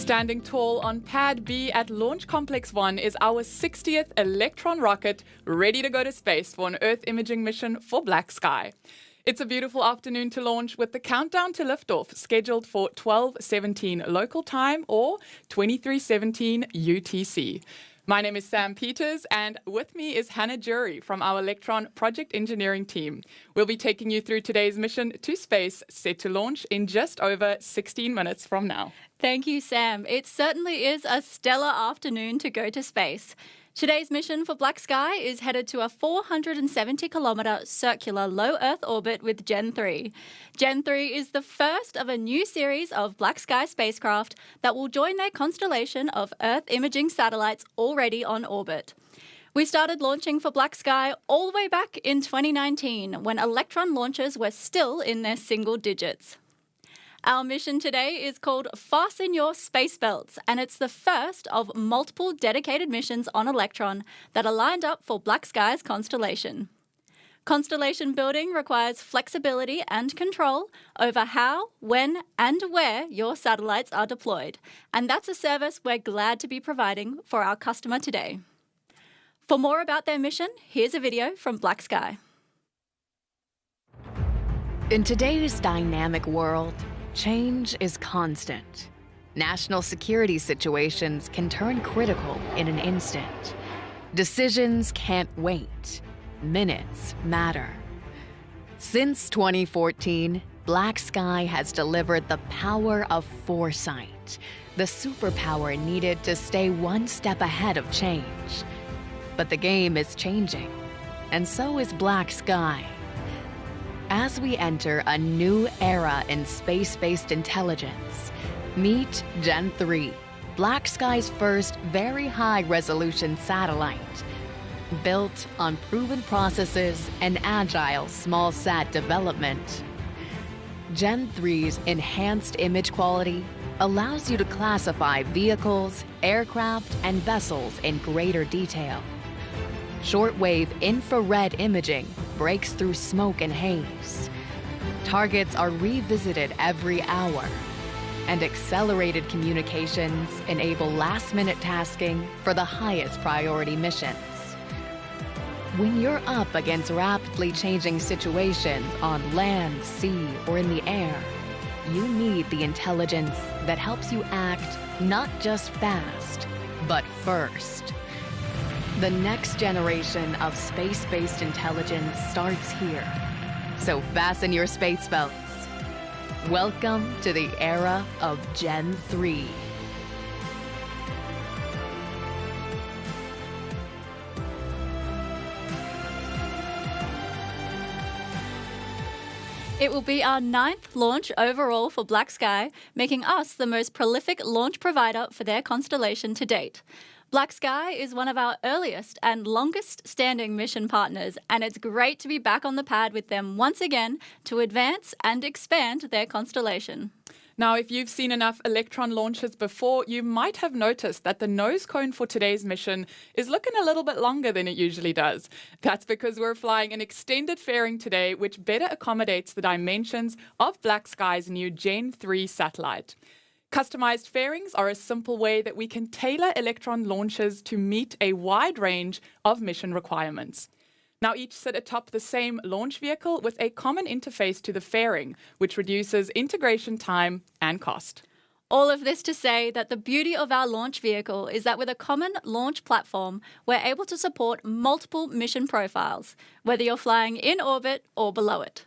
Standing tall on Pad B at Launch Complex 1 is our 60th Electron rocket, ready to go to space for an Earth imaging mission for Black Sky. It's a beautiful afternoon to launch with the countdown to liftoff scheduled for 12:17 local time or 23:17 UTC. My name is Sam Peters, and with me is Hannah Jury from our Electron project engineering team. We'll be taking you through today's mission to space, set to launch in just over 16 minutes from now. Thank you, Sam. It certainly is a stellar afternoon to go to space. Today's mission for Black Sky is headed to a 470-kilometre circular low Earth orbit with Gen 3. Gen 3 is the first of a new series of Black Sky spacecraft that will join their constellation of Earth imaging satellites already on orbit. We started launching for Black Sky all the way back in 2019 when Electron launches were still in their single digits. Our mission today is called Fasten Your Space Belts, and it's the first of multiple dedicated missions on Electron that are lined up for Black Sky's constellation. Constellation building requires flexibility and control over how, when, and where your satellites are deployed, and that's a service we're glad to be providing for our customer today. For more about their mission, here's a video from Black Sky. In today's dynamic world, change is constant. National security situations can turn critical in an instant. Decisions can't wait. Minutes matter. Since 2014, Black Sky has delivered the power of foresight, the superpower needed to stay one step ahead of change. But the game is changing, and so is Black Sky. As we enter a new era in space-based intelligence, meet Gen 3, Black Sky's first very high-resolution satellite. Built on proven processes and agile small-sat development, Gen 3's enhanced image quality allows you to classify vehicles, aircraft, and vessels in greater detail. Shortwave infrared imaging breaks through smoke and haze. Targets are revisited every hour, and accelerated communications enable last-minute tasking for the highest priority missions. When you're up against rapidly changing situations on land, sea, or in the air, you need the intelligence that helps you act not just fast, but first. The next generation of space-based intelligence starts here. So fasten your space belts. Welcome to the era of Gen 3. It will be our 9th launch overall for Black Sky, making us the most prolific launch provider for their constellation to date. Black Sky is one of our earliest and longest standing mission partners, and it's great to be back on the pad with them once again to advance and expand their constellation. Now, if you've seen enough Electron launches before, you might have noticed that the nose cone for today's mission is looking a little bit longer than it usually does. That's because we're flying an extended fairing today, which better accommodates the dimensions of Black Sky's new Gen 3 satellite. Customized fairings are a simple way that we can tailor Electron launches to meet a wide range of mission requirements. Now, each sit atop the same launch vehicle with a common interface to the fairing, which reduces integration time and cost. All of this to say that the beauty of our launch vehicle is that with a common launch platform, we're able to support multiple mission profiles, whether you're flying in orbit or below it.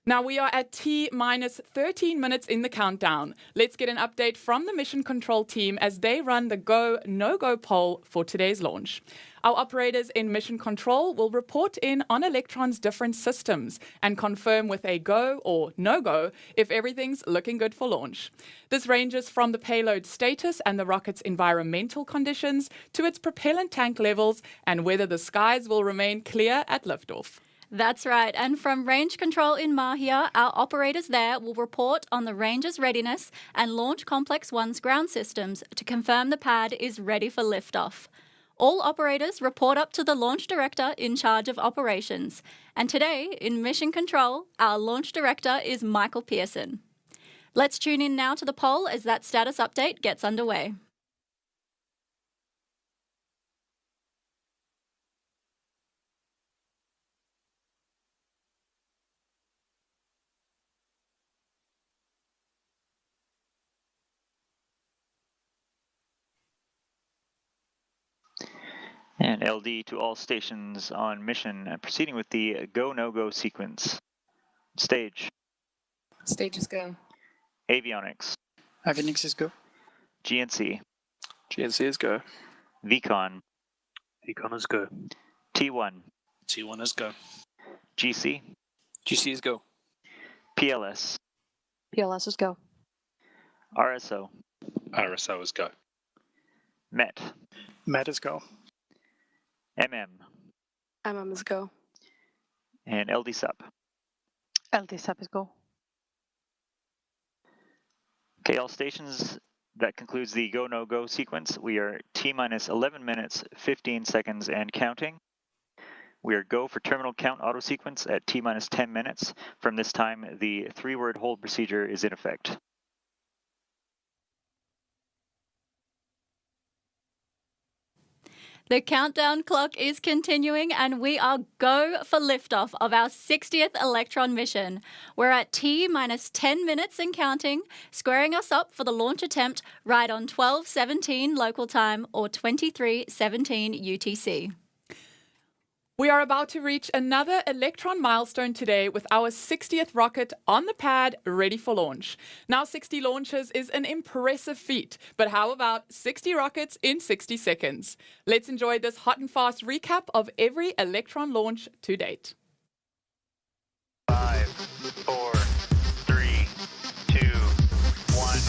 Now we are at T-minus 13 minutes in the countdown. Let's get an update from the mission control team as they run the go, no-go poll for today's launch. Our operators in mission control will report in on Electron's different systems and confirm with a go or no-go if everything's looking good for launch. This ranges from the payload status and the rocket's environmental conditions to its propellant tank levels and whether the skies will remain clear at liftoff. That's right, and from range control in Mahia, our operators there will report on the range's readiness and Launch Complex 1's ground systems to confirm the pad is ready for liftoff. All operators report up to the launch director in charge of operations, and today in mission control, our launch director is Michael Pearson. Let's tune in now to the poll as that status update gets underway. And LD to all stations on mission, proceeding with the go, no-go sequence. Stage. Stage is go. Avionics. Avionics is go. GNC. GNC is go. VCon. Econ is go. T1. T1 is go. GC. GC is go. PLS. PLS is go. RSO. RSO is go. MET. Met is go. MM. MM is go. And LD sup. LD sub is go. Okay, all stations, that concludes the go, no-go sequence. We are T-minus 11 minutes, 15 seconds and counting. We are go for terminal count auto sequence at T-minus 10 minutes. From this time, the 3-word hold procedure is in effect. The countdown clock is continuing and we are go for liftoff of our 60th Electron mission. We're at T-minus 10 minutes and counting, squaring us up for the launch attempt right on 12:17 local time or 23:17 UTC. We are about to reach another Electron milestone today with our 60th rocket on the pad, ready for launch. Now 60 launches is an impressive feat, but how about 60 rockets in 60 seconds? Let's enjoy this hot and fast recap of every Electron launch to date. 5, 4, 3, 2, 1.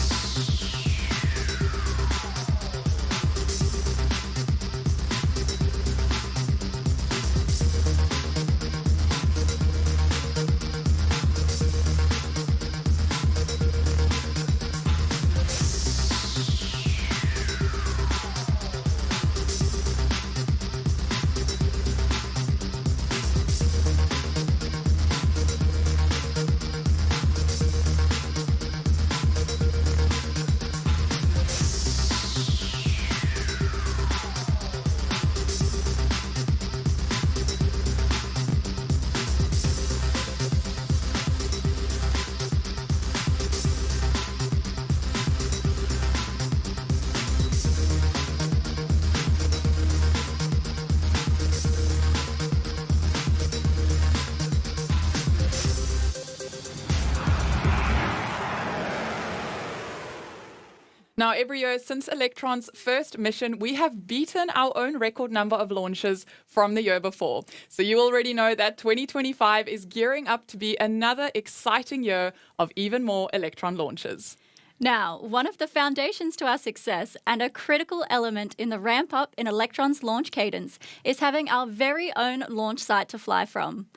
Now, every year since Electron's first mission, we have beaten our own record number of launches from the year before. So you already know that 2025 is gearing up to be another exciting year of even more Electron launches. Now, one of the foundations to our success and a critical element in the ramp up in Electron's launch cadence is having our very own launch site to fly from.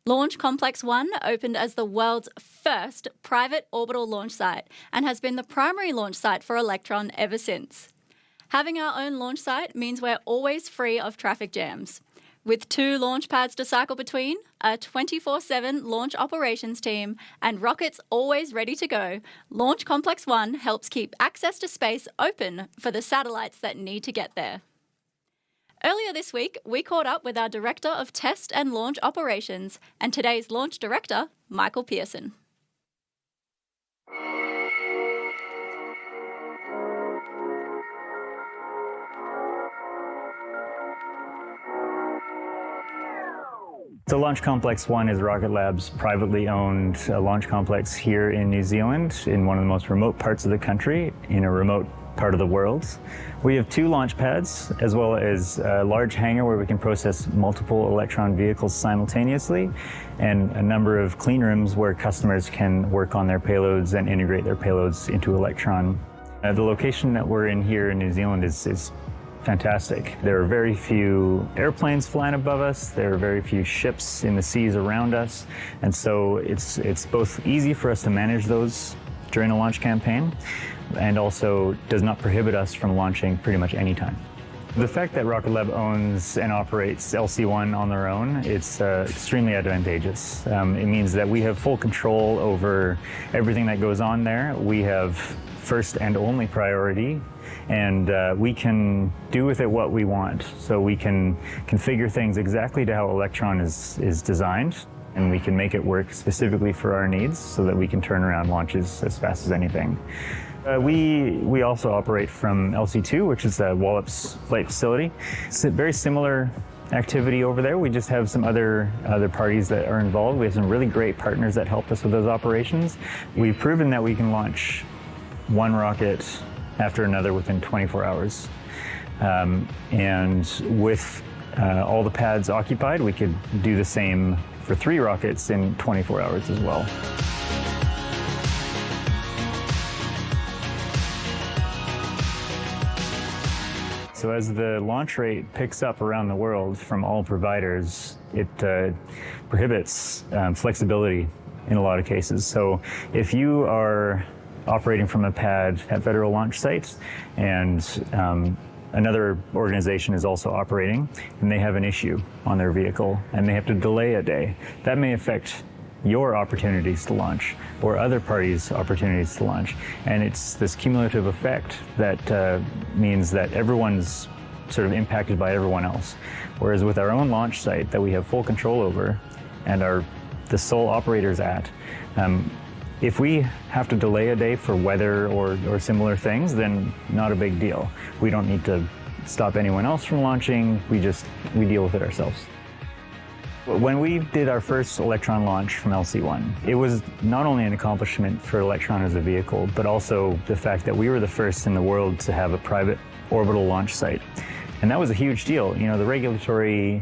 Launch Complex 1 opened as the world's first private orbital launch site and has been the primary launch site for Electron ever since. Having our own launch site means we're always free of traffic jams. With 2 launch pads to cycle between, a 24/7 launch operations team, and rockets always ready to go, Launch Complex 1 helps keep access to space open for the satellites that need to get there. Earlier this week, we caught up with our Director of Test and Launch Operations and today's Launch Director, Michael Pearson. So Launch Complex 1 is Rocket Lab's privately owned launch complex here in New Zealand, in one of the most remote parts of the country, in a remote part of the world. We have 2 launch pads, as well as a large hangar where we can process multiple Electron vehicles simultaneously, and a number of clean rooms where customers can work on their payloads and integrate their payloads into Electron. The location that we're in here in New Zealand is fantastic. There are very few airplanes flying above us, there are very few ships in the seas around us, and so it's both easy for us to manage those during a launch campaign, and also does not prohibit us from launching pretty much any time. The fact that Rocket Lab owns and operates LC-1 on their own, it's extremely advantageous. It means that we have full control over everything that goes on there. We have first and only priority, and we can do with it what we want. So we can configure things exactly to how Electron is designed, and we can make it work specifically for our needs so that we can turn around launches as fast as anything. We also operate from LC2, which is a Wallops flight facility. It's a very similar activity over there. We just have some other parties that are involved. We have some really great partners that help us with those operations. We've proven that we can launch one rocket after another within 24 hours. And with all the pads occupied, we could do the same for 3 rockets in 24 hours as well. So as the launch rate picks up around the world from all providers, it prohibits flexibility in a lot of cases. So if you are operating from a pad at federal launch sites and another organization is also operating and they have an issue on their vehicle and they have to delay a day, that may affect your opportunities to launch or other parties' opportunities to launch. And it's this cumulative effect that means that everyone's sort of impacted by everyone else. Whereas with our own launch site that we have full control over and are the sole operators at, if we have to delay a day for weather or similar things, then not a big deal. We don't need to stop anyone else from launching. We deal with it ourselves. When we did our first Electron launch from LC-1, it was not only an accomplishment for Electron as a vehicle, but also the fact that we were the first in the world to have a private orbital launch site. And that was a huge deal. You know, the regulatory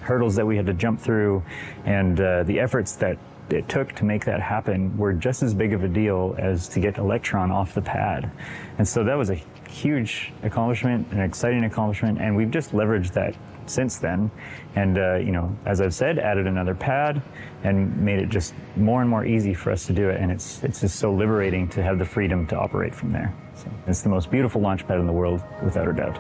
hurdles that we had to jump through and the efforts that it took to make that happen were just as big of a deal as to get Electron off the pad. And so that was a huge accomplishment, an exciting accomplishment, and we've just leveraged that since then. And, you know, as I've said, added another pad and made it just more and more easy for us to do it. And it's just so liberating to have the freedom to operate from there. So it's the most beautiful launch pad in the world, without a doubt.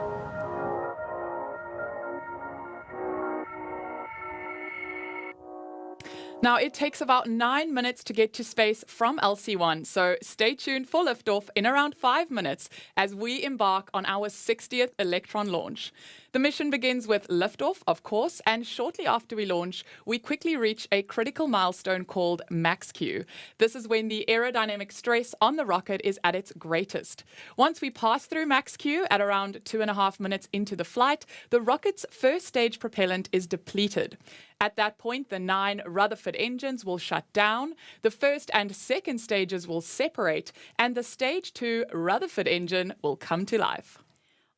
Now, it takes about 9 minutes to get to space from LC-1, so stay tuned for liftoff in around 5 minutes as we embark on our 60th Electron launch. The mission begins with liftoff, of course, and shortly after we launch, we quickly reach a critical milestone called max Q. This is when the aerodynamic stress on the rocket is at its greatest. Once we pass through max Q at around 2.5 minutes into the flight, the rocket's first stage propellant is depleted. At that point, the 9 Rutherford engines will shut down, the first and second stages will separate, and the stage 2 Rutherford engine will come to life.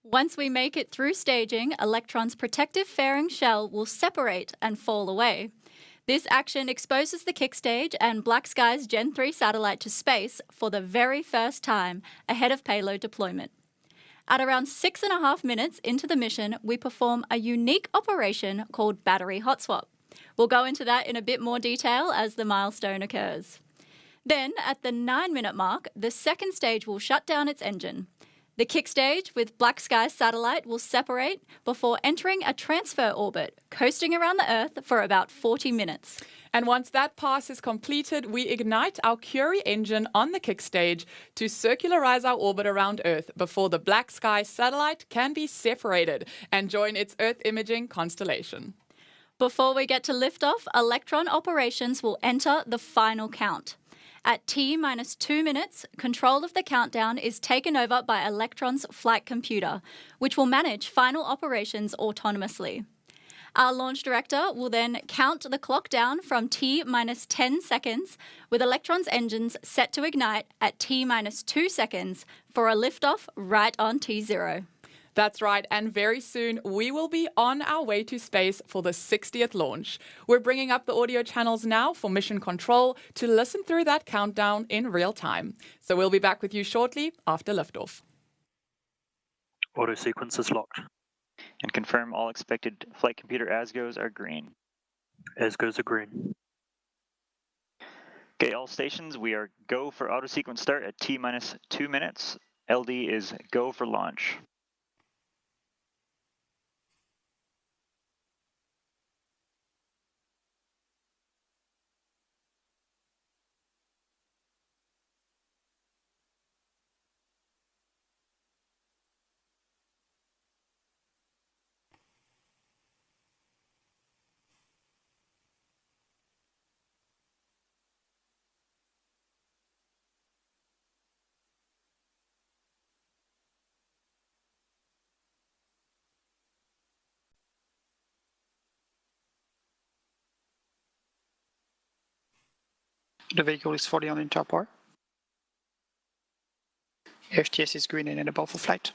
Once we make it through staging, Electron's protective fairing shell will separate and fall away. This action exposes the kick stage and Black Sky's Gen 3 satellite to space for the very first time ahead of payload deployment. At around 6.5 minutes into the mission, we perform a unique operation called battery hot swap. We'll go into that in a bit more detail as the milestone occurs. Then, at the 9-minute mark, the second stage will shut down its engine. The kick stage with Black Sky's satellite will separate before entering a transfer orbit, coasting around the Earth for about 40 minutes. And once that pass is completed, we ignite our Curie engine on the kick stage to circularize our orbit around Earth before the Black Sky satellite can be separated and join its Earth imaging constellation. Before we get to liftoff, Electron operations will enter the final count. At T-2 minutes, control of the countdown is taken over by Electron's flight computer, which will manage final operations autonomously. Our launch director will then count the clock down from T-10 seconds, with Electron's engines set to ignite at T-2 seconds for a liftoff right on T0. That's right, and very soon we will be on our way to space for the 60th launch. We're bringing up the audio channels now for mission control to listen through that countdown in real time. So we'll be back with you shortly after liftoff. Auto sequence is locked. And confirm all expected flight computer ASGOs are green. ASGOs are green. Okay, all stations, we are go for auto sequence start at T-2 minutes. LD is go for launch. The vehicle is fully on inter power. FTS is green and enable for flight.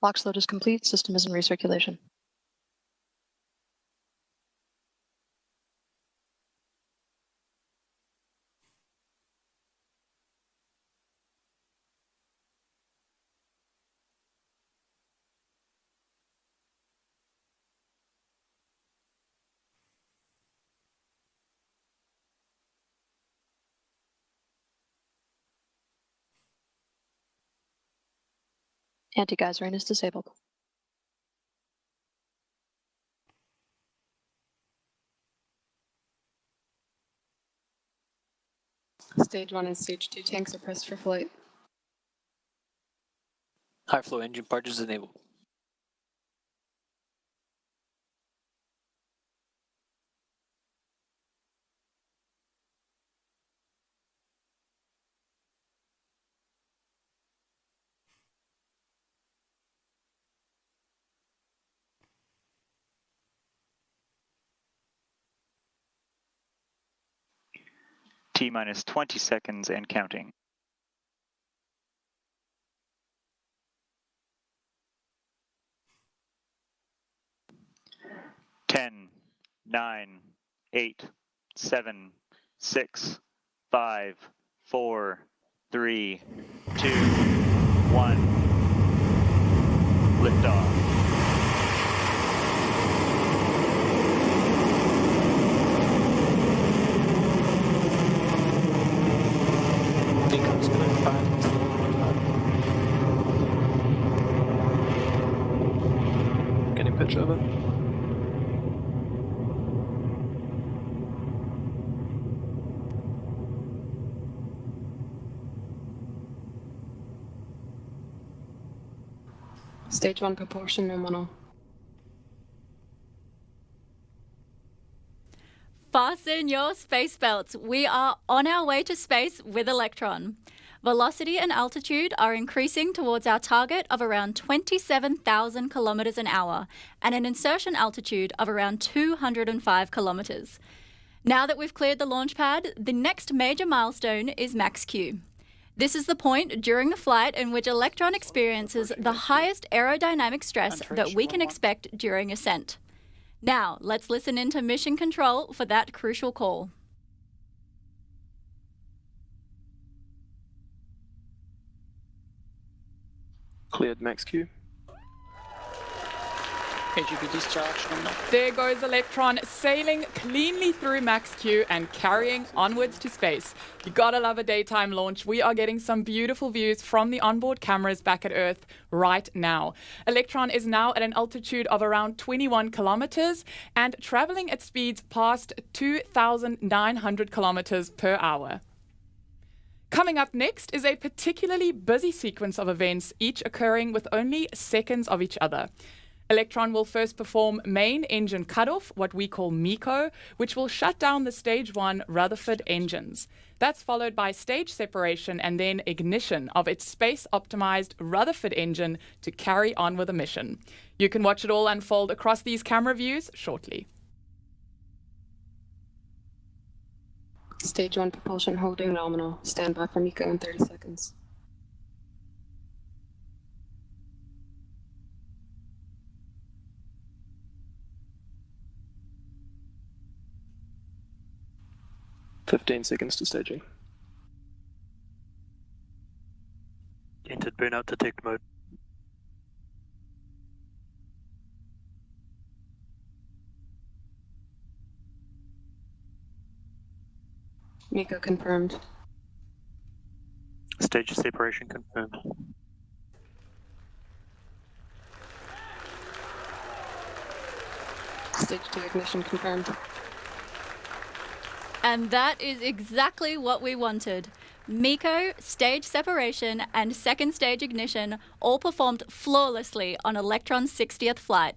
Box load is complete. System is in recirculation. Anti-geyser rain is disabled. Stage 1 and Stage 2 tanks are pressed for flight. High flow engine purges enabled. T minus 20 seconds and counting. Ten, 9, 8, 7, 6, 5, 4, 3, 2, 1. Liftoff. Nico's going to fire into the launch pad. Getting pitch over. Stage 1 propulsion nominal. Fasten your space belts. We are on our way to space with Electron. Velocity and altitude are increasing towards our target of around 27,000 kilometers an hour and an insertion altitude of around 205 kilometers. Now that we've cleared the launch pad, the next major milestone is max Q. This is the point during the flight in which Electron experiences the highest aerodynamic stress that we can expect during ascent. Now, let's listen into Mission Control for that crucial call. Cleared max Q. AGP discharge nominal. There goes Electron sailing cleanly through max Q and carrying onwards to space. You gotta love a daytime launch. We are getting some beautiful views from the onboard cameras back at Earth right now. Electron is now at an altitude of around 21 kilometers and traveling at speeds past 2,900 kilometers per hour. Coming up next is a particularly busy sequence of events, each occurring with only seconds of each other. Electron will first perform main engine cutoff, what we call MECO, which will shut down the Stage 1 Rutherford engines. That's followed by stage separation and then ignition of its space-optimized Rutherford engine to carry on with the mission. You can watch it all unfold across these camera views shortly. Stage 1 propulsion holding nominal. Stand by for MECO in 30 seconds. "15 seconds to staging. Entered burnout detect mode. MECO confirmed. Stage separation confirmed. Stage 2 ignition confirmed. And that is exactly what we wanted. MECO, stage separation, and second stage ignition all performed flawlessly on Electron's 60th flight.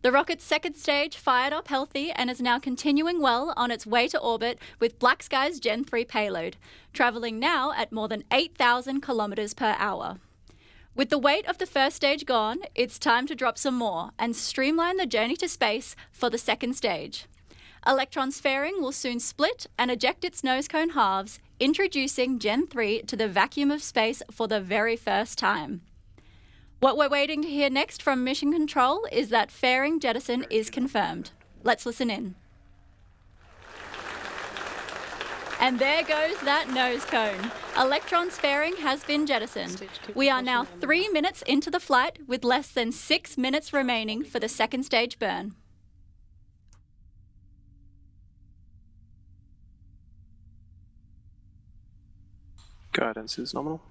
The rocket's second stage fired up healthy and is now continuing well on its way to orbit with Black Sky's Gen 3 payload, travelling now at more than 8,000 kilometres per hour. With the weight of the first stage gone, it's time to drop some more and streamline the journey to space for the second stage. Electron's fairing will soon split and eject its nose cone halves, introducing Gen 3 to the vacuum of space for the very first time. What we're waiting to hear next from Mission Control is that fairing jettison is confirmed. Let's listen in. And there goes that nose cone. Electron's fairing has been jettisoned. We are now 3 minutes into the flight with less than 6 minutes remaining for the second stage burn. Guidance is nominal.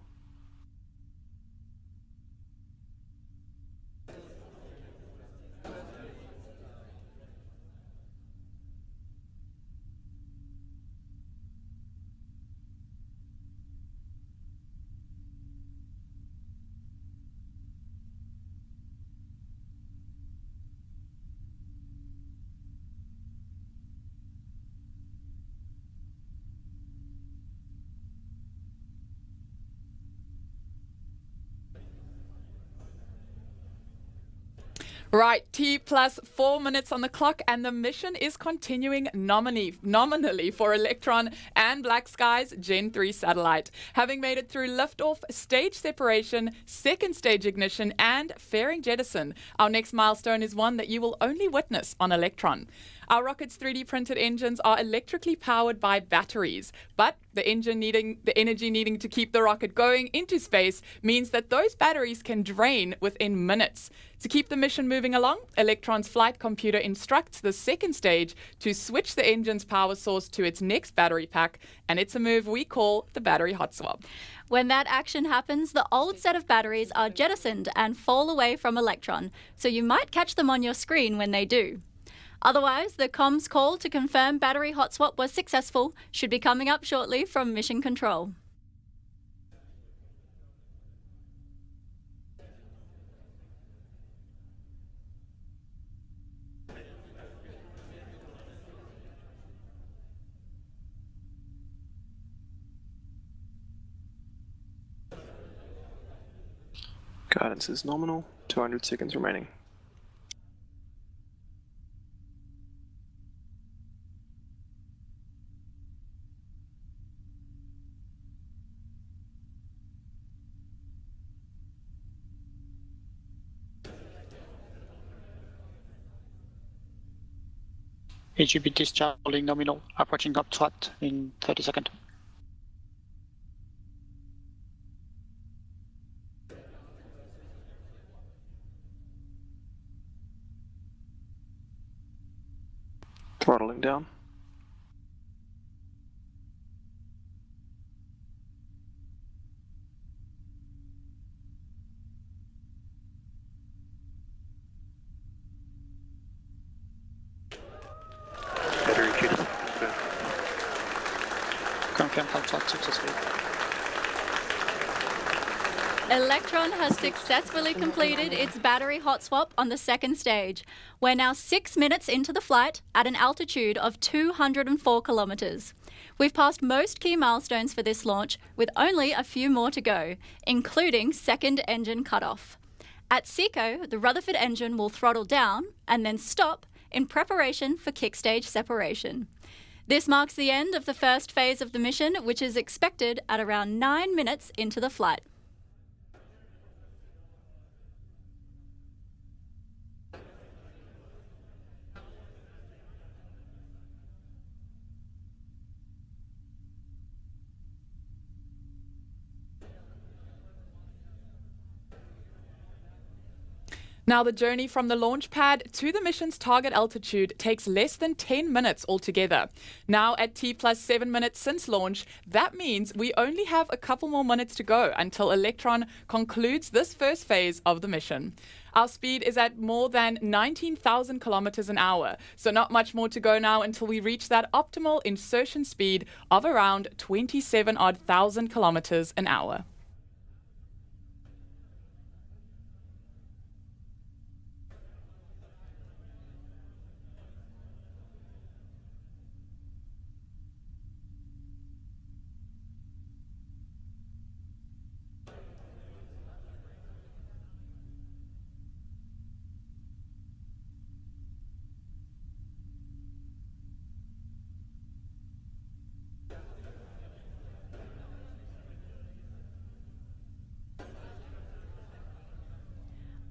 Right, T plus 4 minutes on the clock, and the mission is continuing nominally for Electron and Black Sky's Gen 3 satellite. Having made it through liftoff, stage separation, second stage ignition, and fairing jettison, our next milestone is one that you will only witness on Electron. Our rocket's 3D printed engines are electrically powered by batteries, but the energy needing to keep the rocket going into space means that those batteries can drain within minutes. To keep the mission moving along, Electron's flight computer instructs the second stage to switch the engine's power source to its next battery pack, and it's a move we call the battery hot swap. When that action happens, the old set of batteries are jettisoned and fall away from Electron, so you might catch them on your screen when they do. Otherwise, the comms call to confirm battery hot swap was successful should be coming up shortly from Mission Control. Guidance is nominal. 200 seconds remaining. HUB discharging nominal, approaching up thrust in 30 seconds. Throttling down. Battery jettison confirmed. Confirmed hot swap successful. Electron has successfully completed its battery hot swap on the second stage. We're now 6 minutes into the flight at an altitude of 204 kilometres. We've passed most key milestones for this launch, with only a few more to go, including second engine cutoff. At SECO, the Rutherford engine will throttle down and then stop in preparation for kick stage separation. This marks the end of the first phase of the mission, which is expected at around 9 minutes into the flight. Now, the journey from the launch pad to the mission's target altitude takes less than 10 minutes altogether. Now, at T plus 7 minutes since launch, that means we only have a couple more minutes to go until Electron concludes this first phase of the mission. Our speed is at more than 19,000 kilometers an hour, so not much more to go now until we reach that optimal insertion speed of around 27,000 kilometers an hour.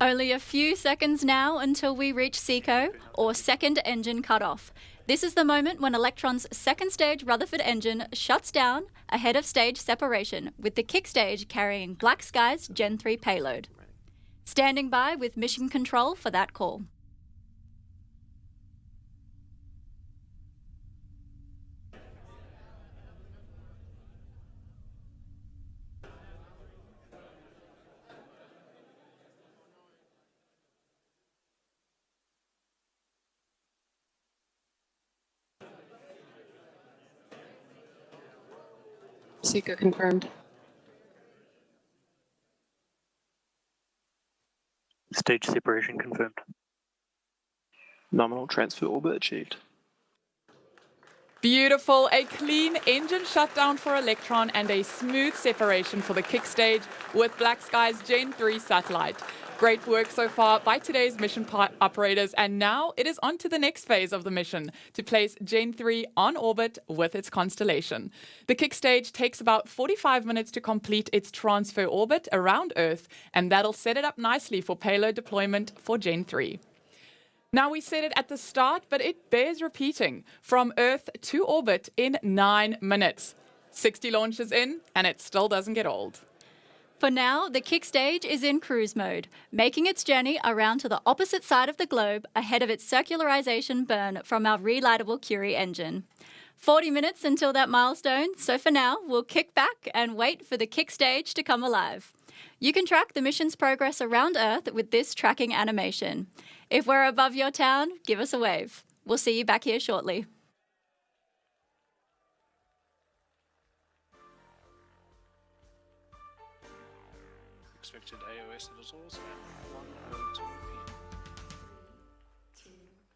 Only a few seconds now until we reach SECO, or second engine cutoff. This is the moment when Electron's second stage Rutherford engine shuts down ahead of stage separation, with the kick stage carrying Black Sky's Gen 3 payload. Standing by with mission control for that call. SECO confirmed. Stage separation confirmed. Nominal transfer orbit achieved. Beautiful. A clean engine shutdown for Electron and a smooth separation for the kick stage with Black Sky's Gen 3 satellite. Great work so far by today's mission operators, and now it is on to the next phase of the mission to place Gen 3 on orbit with its constellation. The kick stage takes about 45 minutes to complete its transfer orbit around Earth, and that'll set it up nicely for payload deployment for Gen 3. Now, we said it at the start, but it bears repeating. From Earth to orbit in 9 minutes. 60 launches in, and it still doesn't get old. For now, the kick stage is in cruise mode, making its journey around to the opposite side of the globe ahead of its circularization burn from our relightable Curie engine. 40 minutes until that milestone, so for now, we'll kick back and wait for the kick stage to come alive. You can track the mission's progress around Earth with this tracking animation. If we're above your town, give us a wave. We'll see you back here shortly. Expected AOS littles at 1:02 p.m.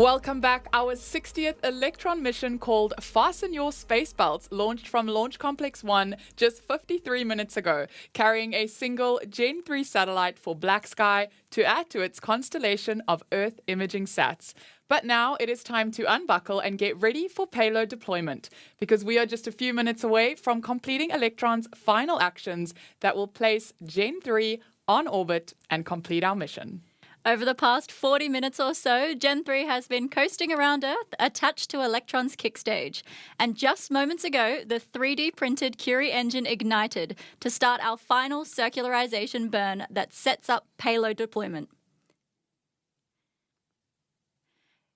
Welcome back. Our 60th Electron mission called Fasten Your Space Belts launched from Launch Complex 1 just 53 minutes ago, carrying a single Gen 3 satellite for Black Sky to add to its constellation of Earth imaging sats. But now it is time to unbuckle and get ready for payload deployment, because we are just a few minutes away from completing Electron's final actions that will place Gen 3 on orbit and complete our mission. Over the past 40 minutes or so, Gen 3 has been coasting around Earth attached to Electron's kick stage. And just moments ago, the 3D printed Curie engine ignited to start our final circularization burn that sets up payload deployment.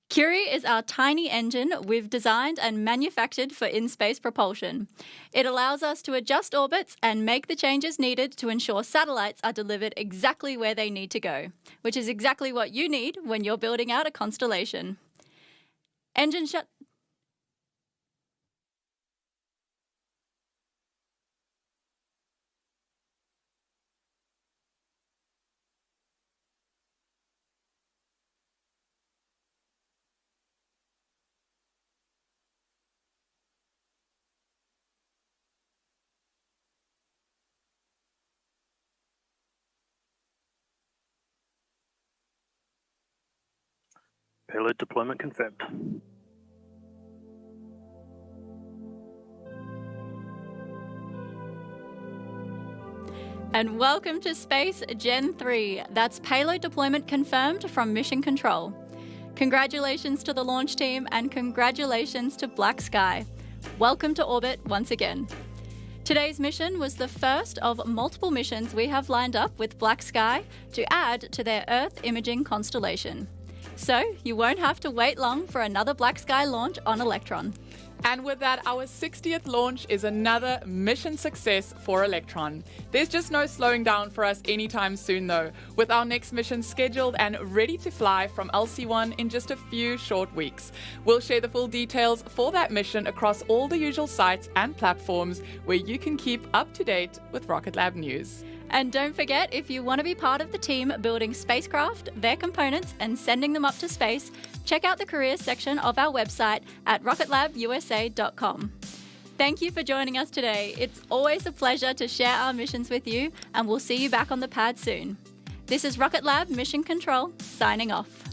Curie is our tiny engine we've designed and manufactured for in-space propulsion. It allows us to adjust orbits and make the changes needed to ensure satellites are delivered exactly where they need to go, which is exactly what you need when you're building out a constellation. Engine shut. Payload deployment confirmed. And welcome to Space Gen 3. That's payload deployment confirmed from Mission Control. Congratulations to the launch team and congratulations to Black Sky. Welcome to orbit once again. Today's mission was the first of multiple missions we have lined up with Black Sky to add to their Earth imaging constellation. So you won't have to wait long for another Black Sky launch on Electron. And with that, our 60th launch is another mission success for Electron. There's just no slowing down for us anytime soon though, with our next mission scheduled and ready to fly from LC1 in just a few short weeks. We'll share the full details for that mission across all the usual sites and platforms where you can keep up to date with Rocket Lab news. And don't forget, if you want to be part of the team building spacecraft, their components, and sending them up to space, check out the careers section of our website at rocketlabusa.com. Thank you for joining us today. It's always a pleasure to share our missions with you, and we'll see you back on the pad soon. This is Rocket Lab Mission Control, signing off.